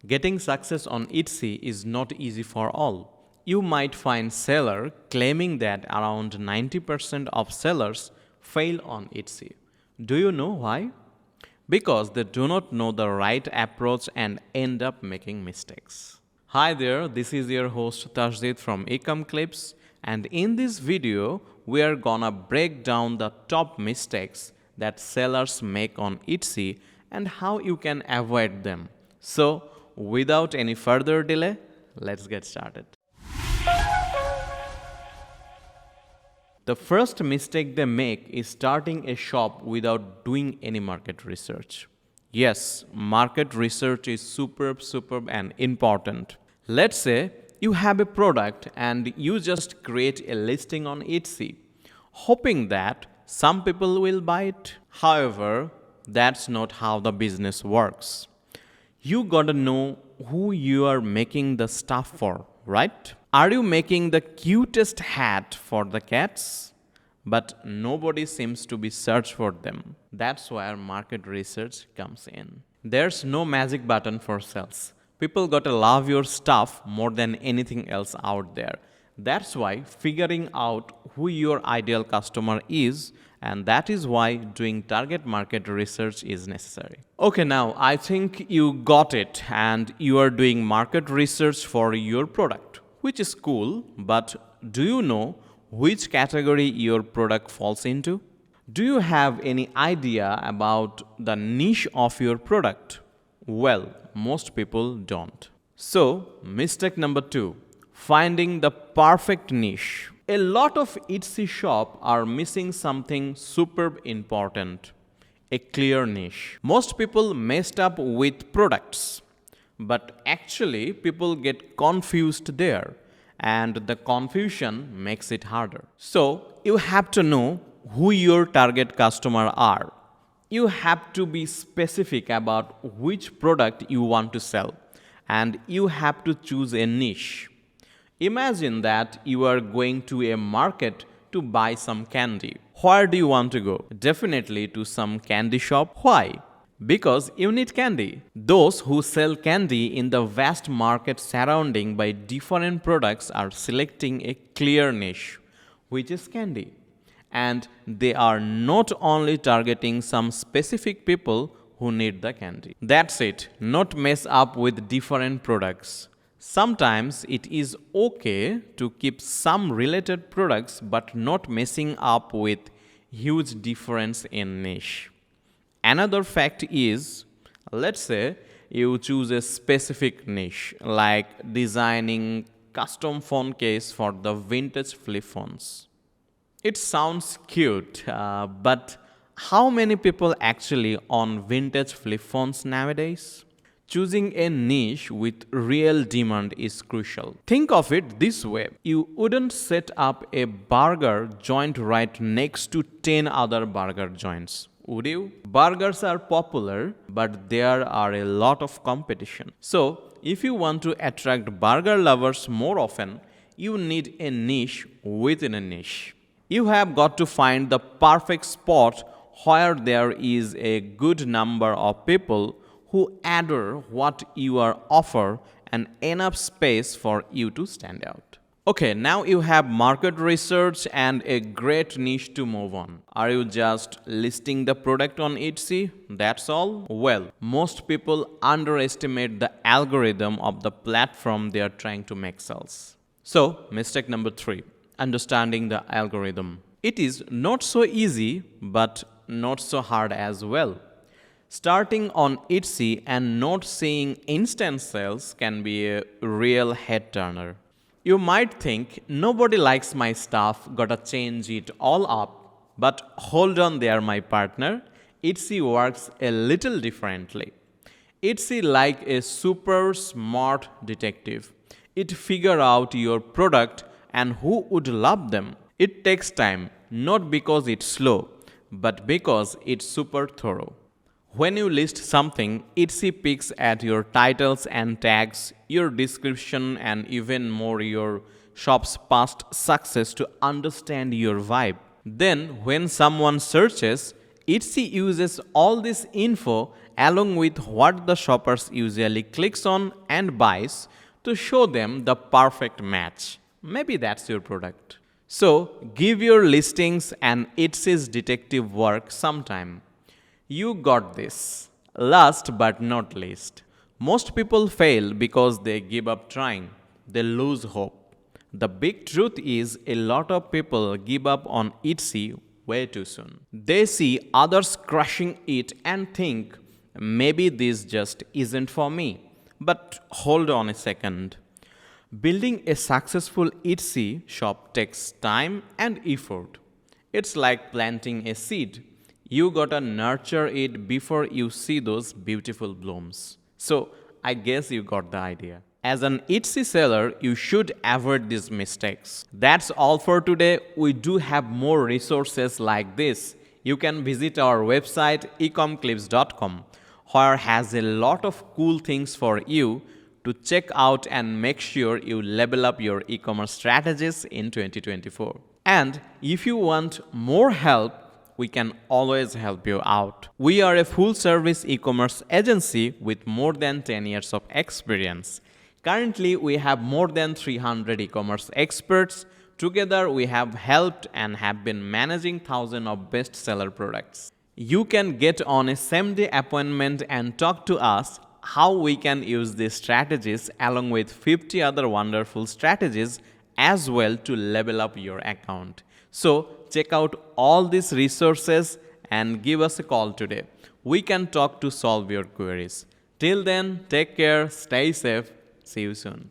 Getting success on Etsy is not easy for all. You might find seller claiming that around 90% of sellers fail on Etsy. Do you know why? Because they do not know the right approach and end up making mistakes. Hi there, this is your host Tajdeed from Ecom Clips, and in this video we are gonna break down the top mistakes that sellers make on Etsy and how you can avoid them. So, without any further delay, let's get started. The first mistake they make is starting a shop without doing any market research. Yes, market research is superb and important. Let's say you have a product and you just create a listing on Etsy, hoping that some people will buy it. However, that's not how the business works. You gotta know who you are making the stuff for, right? Are you making the cutest hat for the cats? But nobody seems to be search for them. That's where market research comes in. There's no magic button for sales. People gotta love your stuff more than anything else out there. That's why figuring out who your ideal customer is, and that is why doing target market research is necessary. Okay, now I think you got it and you are doing market research for your product, which is cool, but do you know which category your product falls into? Do you have any idea about the niche of your product? Well, most people don't. So, mistake number 2, finding the perfect niche. A lot of Etsy shops are missing something superb important, a clear niche. Most people messed up with products, but actually people get confused there, and the confusion makes it harder. So, you have to know who your target customer are. You have to be specific about which product you want to sell, and you have to choose a niche. Imagine that you are going to a market to buy some candy. Where do you want to go? Definitely to some candy shop. Why? Because you need candy. Those who sell candy in the vast market surrounding by different products are selecting a clear niche, which is candy. And they are not only targeting some specific people who need the candy. That's it. Not mess up with different products. Sometimes it is okay to keep some related products but not messing up with huge difference in niche. Another fact is, let's say you choose a specific niche like designing custom phone case for the vintage flip phones. It sounds cute, but how many people actually own vintage flip phones nowadays? Choosing a niche with real demand is crucial. Think of it this way. You wouldn't set up a burger joint right next to 10 other burger joints, would you? Burgers are popular, but there are a lot of competition. So, if you want to attract burger lovers more often, you need a niche within a niche. You have got to find the perfect spot where there is a good number of people who adore what you are offer and enough space for you to stand out. Okay, now you have market research and a great niche to move on. Are you just listing the product on Etsy? That's all? Well, most people underestimate the algorithm of the platform they are trying to make sales. So, mistake number 3, understanding the algorithm. It is not so easy, but not so hard as well. Starting on Etsy and not seeing instant sales can be a real head turner. You might think, nobody likes my stuff, gotta change it all up. But hold on there, my partner. Etsy works a little differently. Etsy like a super smart detective. It figure out your product and who would love them. It takes time, not because it's slow, but because it's super thorough. When you list something, Etsy picks at your titles and tags, your description, and even more your shop's past success to understand your vibe. Then, when someone searches, Etsy uses all this info along with what the shoppers usually clicks on and buys to show them the perfect match. Maybe that's your product. So, give your listings and Etsy's detective work sometime. You got this. Last but not least, most people fail because they give up trying. They lose hope. The big truth is a lot of people give up on Etsy way too soon. They see others crushing it and think, maybe this just isn't for me. But hold on a second. Building a successful Etsy shop takes time and effort. It's like planting a seed. You gotta nurture it before you see those beautiful blooms. So, I guess you got the idea. As an Etsy seller, you should avoid these mistakes. That's all for today. We do have more resources like this. You can visit our website ecomclips.com, where has a lot of cool things for you to check out and make sure you level up your e-commerce strategies in 2024. And if you want more help, we can always help you out. We are a full-service e-commerce agency with more than 10 years of experience. Currently, we have more than 300 e-commerce experts. Together, we have helped and have been managing thousands of bestseller products. You can get on a same-day appointment and talk to us how we can use these strategies along with 50 other wonderful strategies as well to level up your account. So check out all these resources and give us a call today. We can talk to solve your queries. Till then, take care, stay safe, see you soon.